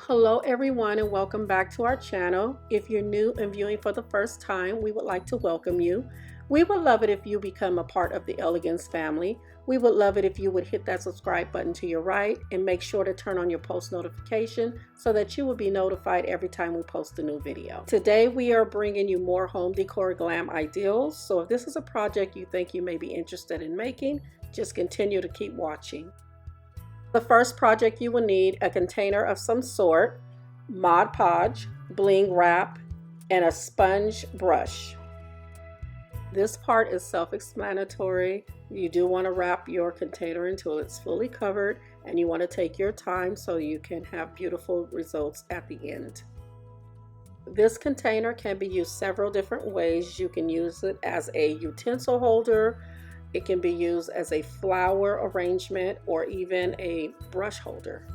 Hello everyone and welcome back to our channel. If you're new and viewing for the first time, we would like to welcome you. We would love it if you become a part of the Elegance family. We would love it if you would hit that subscribe button to your right and make sure to turn on your post notification so that you will be notified every time we post a new video. Today we are bringing you more home decor glam ideals. So if this is a project you think you may be interested in making, just continue to keep watching. The first project you will need a container of some sort, Mod Podge, bling wrap, and a sponge brush. This part is self-explanatory. You do want to wrap your container until it's fully covered, and you want to take your time so you can have beautiful results at the end. This container can be used several different ways. You can use it as a utensil holder. It can be used as a flower arrangement or even a brush holder.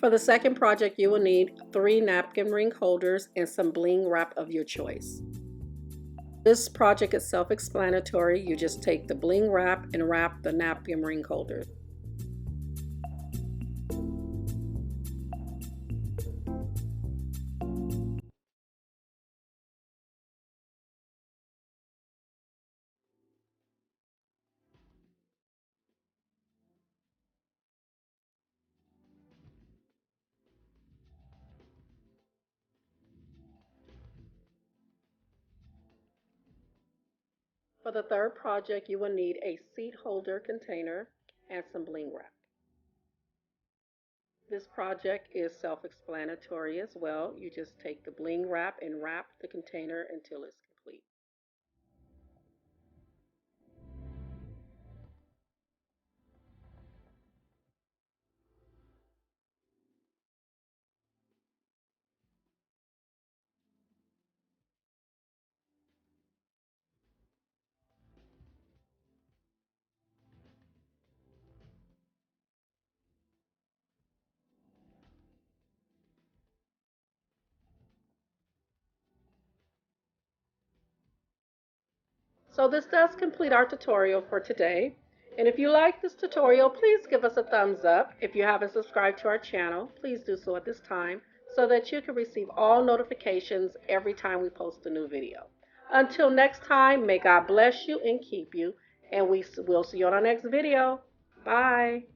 For the second project, you will need 3 napkin ring holders and some bling wrap of your choice. This project is self-explanatory. You just take the bling wrap and wrap the napkin ring holders. For the third project, you will need a seat holder container and some bling wrap. This project is self-explanatory as well. You just take the bling wrap and wrap the container until it's complete. So this does complete our tutorial for today. And if you like this tutorial, please give us a thumbs up. If you haven't subscribed to our channel, please do so at this time so that you can receive all notifications every time we post a new video. Until next time, may God bless you and keep you, and we will see you on our next video. Bye.